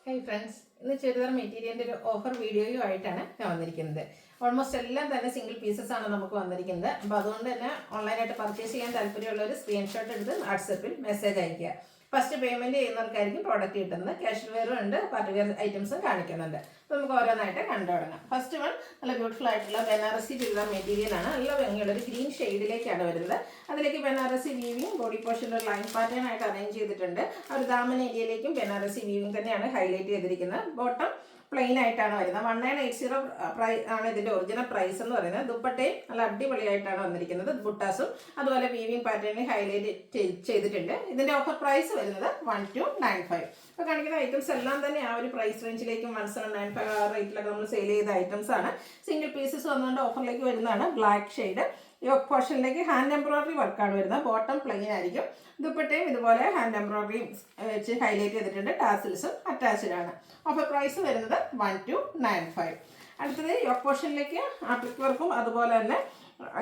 Hi friends, ഇന്ന് ചുരിദാർ മെറ്റീരിയലിൻ്റെ ഒരു ഓഫർ വീഡിയോയുമായിട്ടാണ് ഞാൻ വന്നിരിക്കുന്നത്. ഓൾമോസ്റ്റ് എല്ലാം തന്നെ സിംഗിൾ പീസസ് ആണ് നമുക്ക് വന്നിരിക്കുന്നത്. അപ്പോൾ അതുകൊണ്ട് തന്നെ ഓൺലൈനായിട്ട് പർച്ചേസ് ചെയ്യാൻ താല്പര്യമുള്ളവർ സ്ക്രീൻഷോട്ട് എടുത്ത് വാട്സപ്പിൽ മെസ്സേജ് അയയ്ക്കുക. ഫസ്റ്റ് പേയ്മെൻറ്റ് ചെയ്യുന്നവർക്കായിരിക്കും പ്രോഡക്റ്റ് കിട്ടുന്നത്. ക്യാഷ് വെയറും ഉണ്ട്, പാർട്ടി വെയർ ഐറ്റംസും കാണിക്കുന്നുണ്ട്. അപ്പോൾ നമുക്ക് ഓരോന്നായിട്ട് കണ്ടു തുടങ്ങാം. ഫസ്റ്റ് വൺ നല്ല ബ്യൂട്ടിഫുൾ ആയിട്ടുള്ള ബനാറസി ചുരിദാർ മെറ്റീരിയലാണ്. നല്ല ഭംഗിയുള്ള ഒരു ഗ്രീൻ ഷെയ്ഡിലേക്കാണ് വരുന്നത്. അതിലേക്ക് ബനാറസി വീവിങ് ബോഡി പോർഷനിൽ ഒരു ലൈൻ പാറ്റേൺ ആയിട്ട് അറേഞ്ച് ചെയ്തിട്ടുണ്ട്. ആ ഒരു ദാമൻ ഏരിയയിലേക്കും ബനാറസി വീവിങ് തന്നെയാണ് ഹൈലൈറ്റ് ചെയ്തിരിക്കുന്നത്. ബോട്ടം പ്ലെയിൻ ആയിട്ടാണ് വരുന്നത്. 1980 ആണ് ഇതിന്റെ ഒറിജിനൽ പ്രൈസ് എന്ന് പറയുന്നത്. ദുപ്പട്ടയും നല്ല അടിപൊളിയായിട്ടാണ് വന്നിരിക്കുന്നത്. ബുട്ടാസും അതുപോലെ വീവിംഗ് പാറ്റേണിൽ ഹൈലൈറ്റ് ചെയ്തിട്ടുണ്ട്. ഇതിന്റെ ഓഫർ പ്രൈസ് വരുന്നത് 1295. ഇപ്പോൾ കാണിക്കുന്ന ഐറ്റംസ് എല്ലാം തന്നെ ആ ഒരു പ്രൈസ് റേഞ്ചിലേക്കും 1795 ആ റേറ്റിലൊക്കെ നമ്മൾ സെയിൽ ചെയ്ത ഐറ്റംസ് ആണ്. സിംഗിൾ പീസസ് വന്നുകൊണ്ട് ഓഫറിലേക്ക് വരുന്നതാണ്. ബ്ലാക്ക് ഷെയ്ഡ് യോക്ക് പോർഷനിലേക്ക് ഹാൻഡ് എംബ്രോയിഡറി വർക്കാണ് വരുന്നത്. ബോട്ടം പ്ലെയിൻ ആയിരിക്കും. ദുപ്പട്ടയും ഇതുപോലെ ഹാൻഡ് എംബ്രോയിഡറിയും വെച്ച് ഹൈലൈറ്റ് ചെയ്തിട്ടുണ്ട്. ടാസിൽസും അറ്റാച്ച്ഡ് ആണ്. ഓഫർ പ്രൈസ് വരുന്നത് 1295. അടുത്തത് യോക്ക് പോർഷനിലേക്ക് ആപ്ലിക് വർക്കും അതുപോലെ തന്നെ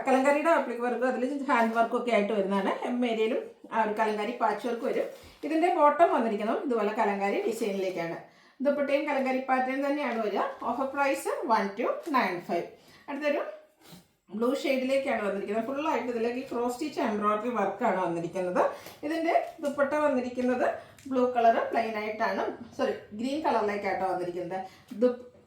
കലങ്കാരിയുടെ ആപ്ലിക് വർക്കും അതിൽ ഹാൻഡ് വർക്കും ഒക്കെ ആയിട്ട് വരുന്നതാണ്. ഏരിയയിലും ആ ഒരു കലങ്കാരി പാച്ച് വർക്ക് വരും. ഇതിൻ്റെ ബോട്ടം വന്നിരിക്കുന്നത് ഇതുപോലെ കലങ്കാരി ഡിസൈനിലേക്കാണ്. ദുപ്പട്ടയും കലങ്കാരി പാറ്റേൺ തന്നെയാണ് വരിക. Offer price 1295. അടുത്തൊരു ബ്ലൂ ഷെയ്ഡിലേക്കാണ് വന്നിരിക്കുന്നത്. ഫുള്ളായിട്ട് ഇതിലേക്ക് ക്രോസ് സ്റ്റിച്ച് എംബ്രോയിഡറി വർക്കാണ് വന്നിരിക്കുന്നത്. ഇതിൻ്റെ ദുപ്പട്ട വന്നിരിക്കുന്നത് ബ്ലൂ കളർ പ്ലെയിൻ ആയിട്ടാണ്, ഗ്രീൻ കളറിലേക്കായിട്ടോ വന്നിരിക്കുന്നത്.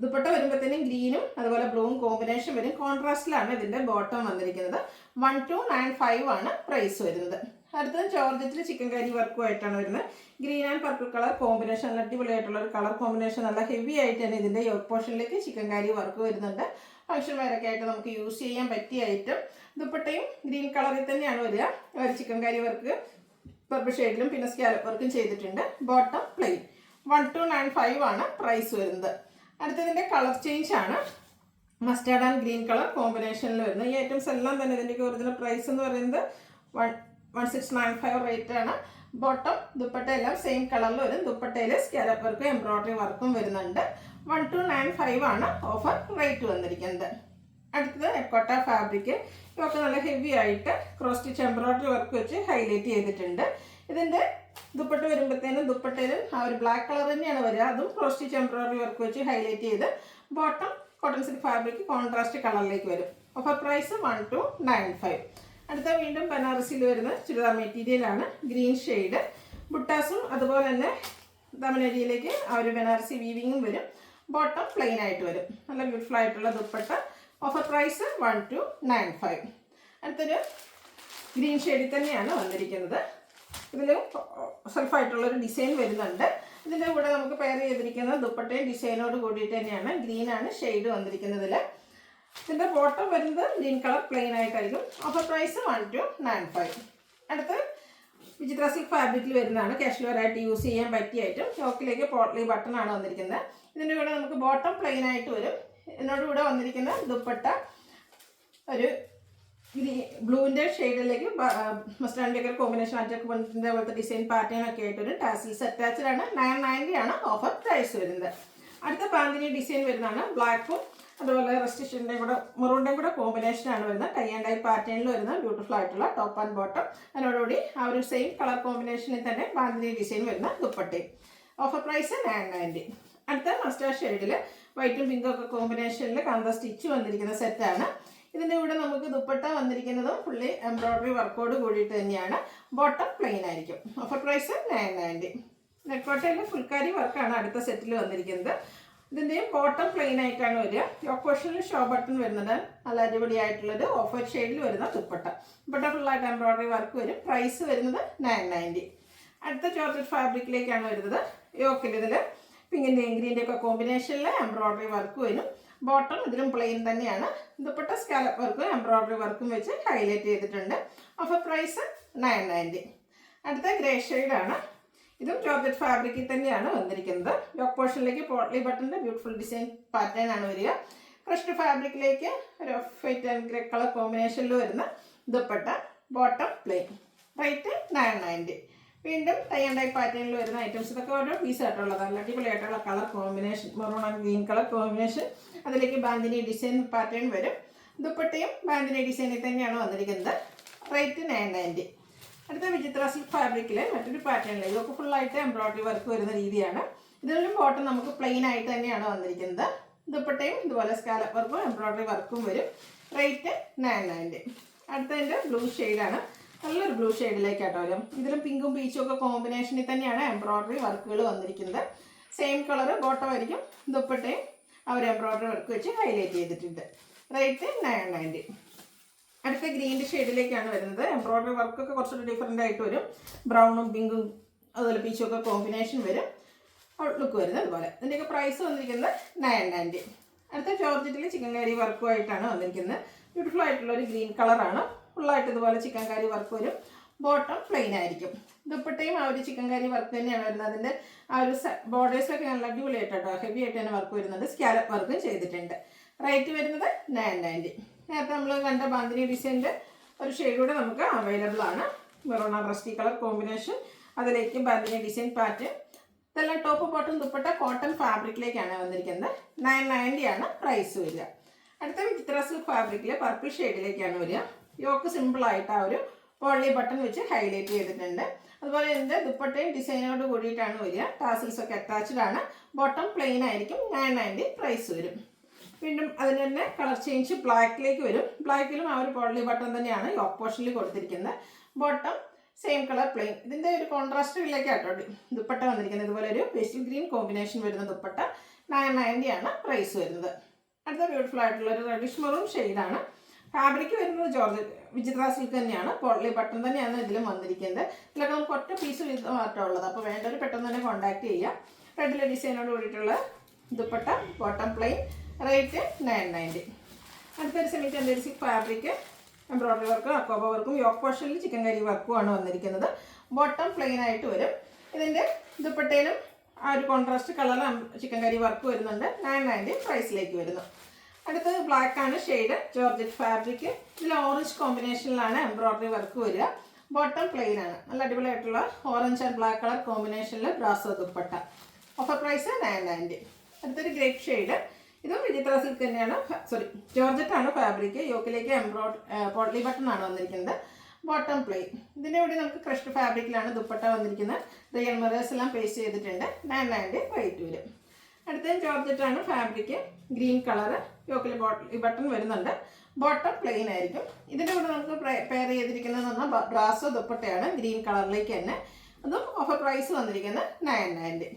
ദുപ്പട്ട വരുമ്പോഴത്തേനും ഗ്രീനും അതുപോലെ ബ്ലൂവും കോമ്പിനേഷൻ വരും. കോൺട്രാസ്റ്റിലാണ് ഇതിൻ്റെ ബോട്ടം വന്നിരിക്കുന്നത്. 1295 ആണ് പ്രൈസ് വരുന്നത്. അടുത്തത് ജോർജറ്റിൽ ചിക്കൻ കറി വർക്കുമായിട്ടാണ് വരുന്നത്. Green and purple colour combination, നല്ല അടിപൊളിയായിട്ടുള്ള ഒരു കളർ കോമ്പിനേഷൻ. നല്ല ഹെവി ആയിട്ട് തന്നെ ഇതിൻ്റെ യോക്ക് പോർഷനിലേക്ക് ചിക്കൻ കറി വർക്ക് വരുന്നുണ്ട്. ഫംഗ്ഷൻ വെയറൊക്കെ ആയിട്ട് നമുക്ക് യൂസ് ചെയ്യാൻ പറ്റിയ ഐറ്റം. ദുപ്പട്ടയും ഗ്രീൻ കളറിൽ തന്നെയാണ് വരിക. ഒരു ചിക്കൻ കറി വർക്ക് പർപ്പിൾ ഷെയ്ഡിലും പിന്നെ സ്കാലപ്പ് വർക്കും ചെയ്തിട്ടുണ്ട്. Bottom plain. 1295 ആണ് പ്രൈസ് വരുന്നത്. അടുത്തതിൻ്റെ കളർ ചേഞ്ച് ആണ്. മസ്റ്റാർഡ് ആൻഡ് ഗ്രീൻ കളർ കോമ്പിനേഷനിൽ വരുന്നത്. ഈ ഐറ്റംസ് എല്ലാം തന്നെ ഇതിൻ്റെ ഒറിജിനൽ പ്രൈസ് എന്ന് പറയുന്നത് 1695 റേറ്റ് ആണ്. ബോട്ടം ദുപ്പട്ട എല്ലാം സെയിം കളറിൽ വരും. ദുപ്പട്ടയിൽ സ്കാലപ്പ് വർക്കും എംബ്രോയിഡറി വർക്കും വരുന്നുണ്ട്. 1295 ആണ് ഓഫർ റേറ്റ് വന്നിരിക്കുന്നത്. അടുത്തത് എക്കോട്ട ഫാബ്രിക്. ഇതൊക്കെ നല്ല ഹെവി ആയിട്ട് ക്രോസ് സ്റ്റിച്ച് എംബ്രോയിഡറി വർക്ക് വെച്ച് ഹൈലൈറ്റ് ചെയ്തിട്ടുണ്ട്. ഇതിൻ്റെ ദുപ്പട്ട വരുമ്പോഴത്തേനും ദുപ്പട്ടയിലും ആ ഒരു ബ്ലാക്ക് കളർ തന്നെയാണ് വരിക. അതും ക്രോസ് സ്റ്റിച്ച് എംബ്രോയിഡറി വർക്ക് വെച്ച് ഹൈലൈറ്റ് ചെയ്ത് bottom cotton silk fabric contrast കളറിലേക്ക് വരും. Offer price 1295. അടുത്ത വീണ്ടും ബനാറസിയിൽ വരുന്ന ചുരിദാർ മെറ്റീരിയലാണ്. ഗ്രീൻ ഷെയ്ഡ് ബുട്ടാസും അതുപോലെ തന്നെ ദമനേരിയയിലേക്ക് ആ ഒരു ബനാറസി വീവിങ്ങും വരും. ബോട്ടം പ്ലെയിൻ ആയിട്ട് വരും. നല്ല ബ്യൂട്ടിഫുൾ ആയിട്ടുള്ള ദുപ്പട്ട. Offer price 1295. അടുത്തൊരു ഗ്രീൻ ഷെയ്ഡിൽ തന്നെയാണ് വന്നിരിക്കുന്നത്. ഇതിൽ സെൽഫായിട്ടുള്ളൊരു ഡിസൈൻ വരുന്നുണ്ട്. ഇതിൻ്റെ കൂടെ നമുക്ക് പെയർ ചെയ്തിരിക്കുന്ന ദുപ്പട്ടയും ഡിസൈനോട് കൂടിയിട്ട് തന്നെയാണ്. ഗ്രീനാണ് ഷെയ്ഡ് വന്നിരിക്കുന്നതിൽ. ഇതിൻ്റെ ബോട്ടം വരുന്നത് ഗ്രീൻ കളർ പ്ലെയിൻ ആയിട്ടായിരിക്കും. Offer price 1295. അടുത്ത് വിചിത്ര സിൽക്ക് ഫാബ്രിക്കിൽ വരുന്നതാണ്. കാഷ്വൽ ആയിട്ട് യൂസ് ചെയ്യാൻ പറ്റിയ ഐറ്റം. യോക്കിലേക്ക് പോട്ട്ലി ബട്ടൺ ആണ് വന്നിരിക്കുന്നത്. ഇതിൻ്റെ കൂടെ നമുക്ക് ബോട്ടം പ്ലെയിൻ ആയിട്ട് വരും. ഇതിനോടുകൂടെ വന്നിരിക്കുന്ന ദുപ്പട്ട ഒരു ബ്ലൂവിൻ്റെ ഷെയ്ഡിലേക്ക് മസ്റ്റാർഡ് കളർ കോമ്പിനേഷൻ അറ്റാക്ക് പോലത്തെ പോലത്തെ ഡിസൈൻ പാറ്റേൺ ഒക്കെ ആയിട്ട് വരും. ടാസിൽസ് അറ്റാച്ച്ഡ് ആണ്. 990 ആണ് ഓഫർ പ്രൈസ് വരുന്നത്. അടുത്ത ബാന്തിനി ഡിസൈൻ വരുന്നതാണ്. ബ്ലാക്കും അതുപോലെ റെസ്റ്റിഷൻ്റെ കൂടെ മെറൂണിൻ്റെയും കൂടെ കോമ്പിനേഷനാണ് വരുന്നത്. ടൈ ആൻഡ് ഡൈ പാറ്റേണിൽ വരുന്ന ബ്യൂട്ടിഫുൾ ആയിട്ടുള്ള ടോപ്പ് ആൻഡ് ബോട്ടം. അതിനോടുകൂടി ആ ഒരു സെയിം കളർ കോമ്പിനേഷനിൽ തന്നെ ബാന്തിനി ഡിസൈൻ വരുന്ന ദുപ്പട്ടയും. Offer price 990. അടുത്ത മസ്റ്റാർഡ് ഷെയ്ഡിൽ വൈറ്റും പിങ്കും ഒക്കെ കോമ്പിനേഷനിൽ കാന്ത സ്റ്റിച്ച് വന്നിരിക്കുന്ന സെറ്റാണ്. ഇതിൻ്റെ കൂടെ നമുക്ക് ദുപ്പട്ട വന്നിരിക്കുന്നതും ഫുള്ളി എംബ്രോയിഡറി വർക്കോട് കൂടിയിട്ട് തന്നെയാണ്. ബോട്ടം പ്ലെയിൻ ആയിരിക്കും. Offer price 990. നെക്കോട്ടയിൽ ഫുൾക്കാരി വർക്കാണ് അടുത്ത സെറ്റിൽ വന്നിരിക്കുന്നത്. ഇതിൻ്റെയും ബോട്ടം പ്ലെയിൻ ആയിട്ടാണ് വരിക. യോക്ക് പോർഷനിൽ ഷോ ബട്ടൺ വരുന്നത്. നല്ല അടിപൊളിയായിട്ടുള്ളത് ഓഫർ ഷെയ്ഡിൽ വരുന്ന ദുപ്പട്ട. ദുപ്പട്ട ഫുള്ളായിട്ട് എംബ്രോയിഡറി വർക്ക് വരും. പ്രൈസ് വരുന്നത് 990. അടുത്ത ജോർജറ്റ് ഫാബ്രിക്കിലേക്കാണ് വരുന്നത്. യോക്കിൽ ഇതിൽ പിങ്കിൻ്റെയും ഗ്രീൻ്റെയും ഒക്കെ കോമ്പിനേഷനിൽ എംബ്രോയിഡറി വർക്ക് വരും. ബോട്ടം ഇതിലും പ്ലെയിൻ തന്നെയാണ്. ദുപ്പട്ട സ്കാലപ്പ് വർക്കും എംബ്രോയിഡറി വർക്കും വെച്ച് ഹൈലൈറ്റ് ചെയ്തിട്ടുണ്ട്. Offer price 990. അടുത്ത ഗ്രേ ഷെയ്ഡാണ്. ഇതും ജോർജറ്റ് ഫാബ്രിക്കിൽ തന്നെയാണ് വന്നിരിക്കുന്നത്. യോക്ക് പോർഷനിലേക്ക് പോട്ട്ലി ബട്ടൻ്റെ ബ്യൂട്ടിഫുൾ ഡിസൈൻ പാറ്റേൺ ആണ് വരിക. ക്രഷ്ഡ് ഫാബ്രിക്കിലേക്ക് ഒരു off white and grey colour കോമ്പിനേഷനിൽ വരുന്ന ദുപ്പട്ട. Bottom plain. റേറ്റ് 990. വീണ്ടും ടൈ ആൻഡ് ഡൈ പാറ്റേണിൽ വരുന്ന ഐറ്റംസ്. ഇതൊക്കെ ഓരോ പീസായിട്ടുള്ളതാണ്. അടിപൊളിയായിട്ടുള്ള colour combination. Maroon and green colour combination. അതിലേക്ക് ബാന്തിനി ഡിസൈൻ പാറ്റേൺ വരും. ദുപ്പട്ടയും ബാന്തിനി ഡിസൈനിൽ തന്നെയാണ് വന്നിരിക്കുന്നത്. റേറ്റ് 990. അടുത്ത വിചിത്ര സിൽക്ക് ഫാബ്രിക്കിലെ മറ്റൊരു പാറ്റേണിൽ ഇതൊക്കെ ഫുള്ളായിട്ട് എംബ്രോയിഡറി വർക്ക് വരുന്ന രീതിയാണ്. ഇതിലും ബോട്ടം നമുക്ക് പ്ലെയിൻ ആയിട്ട് തന്നെയാണ് വന്നിരിക്കുന്നത്. ദുപ്പട്ടയും ഇതുപോലെ സ്കാലപ്പ് വർക്കും എംബ്രോയ്ഡറി വർക്കും വരും. റേറ്റ് 990. അടുത്തതിൻ്റെ ബ്ലൂ ഷെയ്ഡാണ്. നല്ലൊരു ബ്ലൂ ഷെയ്ഡിലേക്കാട്ടോ വരും. ഇതിലും പിങ്കും പീച്ചും ഒക്കെ കോമ്പിനേഷനിൽ തന്നെയാണ് എംബ്രോയ്ഡറി വർക്കുകൾ വന്നിരിക്കുന്നത്. സെയിം കളർ ബോട്ടം ആയിരിക്കും. ദുപ്പട്ടയും അവർ എംബ്രോയ്ഡറി വർക്ക് വെച്ച് ഹൈലൈറ്റ് ചെയ്തിട്ടുണ്ട്. റേറ്റ് 990. അടുത്ത ഗ്രീൻ്റെ ഷെയ്ഡിലേക്കാണ് വരുന്നത്. എംബ്രോയ്ഡറി വർക്കൊക്കെ കുറച്ചുകൂടി ഡിഫറെൻ്റ് ആയിട്ട് വരും. ബ്രൗണും പിങ്കും അതുപോലെ പീച്ചും ഒക്കെ കോമ്പിനേഷൻ വരും. ഔട്ട്ലുക്ക് വരുന്നത് അതുപോലെ. ഇതിൻ്റെയൊക്കെ പ്രൈസ് വന്നിരിക്കുന്നത് 990. അടുത്ത ജോർജറ്റിൽ ചിക്കൻ കറി വർക്കുമായിട്ടാണ് വന്നിരിക്കുന്നത്. ബ്യൂട്ടിഫുൾ ആയിട്ടുള്ള ഒരു ഗ്രീൻ കളറാണ്. ഫുള്ളായിട്ട് ഇതുപോലെ ചിക്കൻ കറി വർക്ക് വരും. ബോട്ടം പ്ലെയിൻ ആയിരിക്കും. ദുപ്പട്ടയും ആ ഒരു ചിക്കൻ കറി വർക്ക് തന്നെയാണ് വരുന്നത്. അതിൻ്റെ ആ ഒരു ബോർഡേഴ്സൊക്കെ നല്ല അടിപൊളിയായിട്ടോ ഹെവി ആയിട്ട് തന്നെ വർക്ക് വരുന്നുണ്ട്. സ്കാലപ്പ് വർക്കും ചെയ്തിട്ടുണ്ട്. റേറ്റ് വരുന്നത് 990. നേരത്തെ നമ്മൾ കണ്ട ബാന്തിനി ഡിസൈൻ്റെ ഒരു ഷെയ്ഡ് കൂടെ നമുക്ക് അവൈലബിൾ ആണ്. മെറൂൺ റസ്റ്റി കളർ കോമ്പിനേഷൻ, അതിലേക്ക് ബാന്തിനി ഡിസൈൻ പാറ്റേൺ. ഇതെല്ലാം ടോപ്പ് ബോട്ടം ദുപ്പട്ട കോട്ടൺ ഫാബ്രിക്കിലേക്കാണ് വന്നിരിക്കുന്നത്. 990 ആണ് പ്രൈസ് വരിക. അടുത്ത വിചിത്ര സിൽക്ക് ഫാബ്രിക്കിൽ പർപ്പിൾ ഷെയ്ഡിലേക്കാണ് വരിക. യോക്ക് സിമ്പിളായിട്ട് ആ ഒരു പോളി ബട്ടൺ വെച്ച് ഹൈലൈറ്റ് ചെയ്തിട്ടുണ്ട്. അതുപോലെ ഇതിൻ്റെ ദുപ്പട്ടയും ഡിസൈനോട് കൂടിയിട്ടാണ് വരിക. ടാസിൽസ് ഒക്കെ അറ്റാച്ച്ഡ് ആണ്. ബോട്ടം പ്ലെയിൻ ആയിരിക്കും. 990 പ്രൈസ് വരും. വീണ്ടും അതിന് തന്നെ കളർ ചേഞ്ച് ബ്ലാക്കിലേക്ക് വരും. ബ്ലാക്കിലും ആ ഒരു പോളി ബട്ടൺ തന്നെയാണ് യോക്ക് പോർഷനിൽ കൊടുത്തിരിക്കുന്നത്. Bottom same colour plain. ഇതിൻ്റെ ഒരു കോൺട്രാസ്റ്റിലേക്കാട്ടോ ദുപ്പട്ട വന്നിരിക്കുന്നത്. ഇതുപോലെ ഒരു പേസ്റ്റൽ ഗ്രീൻ കോമ്പിനേഷൻ വരുന്ന ദുപ്പട്ട 990 ആണ് പ്രൈസ് വരുന്നത്. അടുത്ത ബ്യൂട്ടിഫുൾ ആയിട്ടുള്ള ഒരു റെഡിഷ് മെറൂൺ ഷെയ്ഡാണ്. ഫാബ്രിക് വരുന്നത് വിചിത്ര സിൽക്ക് തന്നെയാണ്. പോളി ബട്ടൺ തന്നെയാണ് ഇതിലും വന്നിരിക്കുന്നത്. ഇതിലൊക്കെ നമുക്ക് ഒറ്റ പീസ് മാറ്റമുള്ളത്. അപ്പോൾ വേണ്ടവർ പെട്ടെന്ന് തന്നെ കോൺടാക്ട് ചെയ്യാം. റെഡിലെ ഡിസൈനോട് കൂടിയിട്ടുള്ള ദുപ്പട്ട ബോട്ടം പ്ലെയിൻ. റേറ്റ് 990. അടുത്തൊരു semi tender silk fabric embroidery വർക്കും അക്കോബ വർക്കും യോക്ക് പോർഷനിൽ ചിക്കൻ കറി വർക്കുമാണ് വന്നിരിക്കുന്നത്. ബോട്ടം പ്ലെയിൻ ആയിട്ട് വരും. ഇതിൻ്റെ ദുപ്പട്ടയിലും ആ ഒരു കോൺട്രാസ്റ്റ് കളറിൽ ചിക്കൻ കറി വർക്ക് വരുന്നുണ്ട്. 990 പ്രൈസിലേക്ക് വരുന്നു. അടുത്തത് ബ്ലാക്ക് ആണ് ഷെയ്ഡ്. Georgette fabric. ഇതിൽ ഓറഞ്ച് കോമ്പിനേഷനിലാണ് എംബ്രോയ്ഡറി വർക്ക് വരിക. ബോട്ടം പ്ലെയിൻ ആണ്. നല്ല അടിപൊളിയായിട്ടുള്ള ഓറഞ്ച് ആൻഡ് ബ്ലാക്ക് കളർ കോമ്പിനേഷനിൽ ബ്രാസോ ദുപ്പട്ട. Offer price 990. അടുത്തൊരു ഗ്രേപ്പ് ഷെയ്ഡ്. ഇതും വിചിത്ര സിൽക്ക് തന്നെയാണ്. ജോർജറ്റ് ആണ് ഫാബ്രിക്. യോക്കിലേക്ക് പോട്ട്ലി ബട്ടൺ ആണ് വന്നിരിക്കുന്നത്. Bottom plain. ഇതിൻ്റെ കൂടി നമുക്ക് ക്രഷ്ഡ് ഫാബ്രിക്കിലാണ് ദുപ്പട്ട വന്നിരിക്കുന്നത്. റിയൽ മിറേഴ്സ് എല്ലാം പേസ്റ്റ് ചെയ്തിട്ടുണ്ട്. 990 റേറ്റ് വരും. അടുത്ത ജോർജറ്റ് ആണ് ഫാബ്രിക്. Green colour. യോക്കിൽ ബട്ടൺ വരുന്നുണ്ട്. ബോട്ടം പ്ലെയിൻ ആയിരിക്കും. ഇതിൻ്റെ കൂടെ നമുക്ക് പെയർ ചെയ്തിരിക്കുന്നത് പറഞ്ഞാൽ ബ്രാസോ ദുപ്പട്ടയാണ്. ഗ്രീൻ കളറിലേക്ക് തന്നെ. അതും ഓഫർ പ്രൈസ് വന്നിരിക്കുന്നത് 990.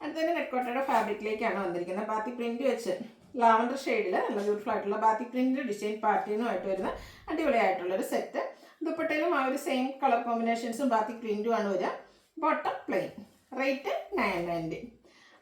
അടുത്തതിന് നെറ്റ്കോട്ടയുടെ ഫാബ്രിക്കിലേക്കാണ് വന്നിരിക്കുന്നത്. ബാത്തിക് പ്രിന്റ് വെച്ച് ലാവൻഡർ ഷെയ്ഡിൽ നല്ല ബ്യൂട്ടിഫുൾ ആയിട്ടുള്ള ബാത്തിക് പ്രിന്റ് ഡിസൈൻ പാറ്റേണുമായിട്ട് വരുന്ന അടിപൊളിയായിട്ടുള്ളൊരു സെറ്റ്. ദുപ്പട്ടയിലും ആ ഒരു സെയിം കളർ കോമ്പിനേഷൻസും ബാത്തിക് പ്രിന്റും ആണ് വരിക. Bottom plain. റേറ്റ് 990.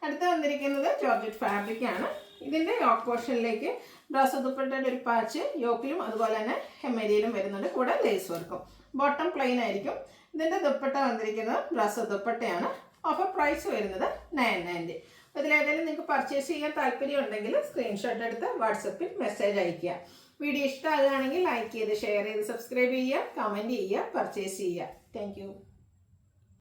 അടുത്ത് വന്നിരിക്കുന്നത് ജോർജറ്റ് ഫാബ്രിക് ആണ്. ഇതിൻ്റെ യോക്ക് പോർഷനിലേക്ക് ബ്രാസോ ദുപ്പട്ടയുടെ ഒരു പാച്ച് യോക്കിലും അതുപോലെ തന്നെ ഹെമ്മേരിയിലും വരുന്നുണ്ട്. കൂടെ ലേസ് വർക്കും. ബോട്ടം പ്ലെയിൻ ആയിരിക്കും. ഇതിൻ്റെ ദുപ്പട്ട വന്നിരിക്കുന്നത് ബ്രാസോ ദുപ്പട്ടയാണ്. ഓഫർ പ്രൈസ് വരുന്നത് 990. അപ്പോൾ ഇതിലേതെങ്കിലും നിങ്ങൾക്ക് പർച്ചേസ് ചെയ്യാൻ താല്പര്യം ഉണ്ടെങ്കിൽ സ്ക്രീൻഷോട്ട് എടുത്ത് വാട്സപ്പിൽ മെസ്സേജ് അയയ്ക്കുക. വീഡിയോ ഇഷ്ടമാകുകയാണെങ്കിൽ ലൈക്ക് ചെയ്ത് ഷെയർ ചെയ്ത് സബ്സ്ക്രൈബ് ചെയ്യുക, കമൻറ്റ് ചെയ്യുക, പർച്ചേസ് ചെയ്യുക. താങ്ക്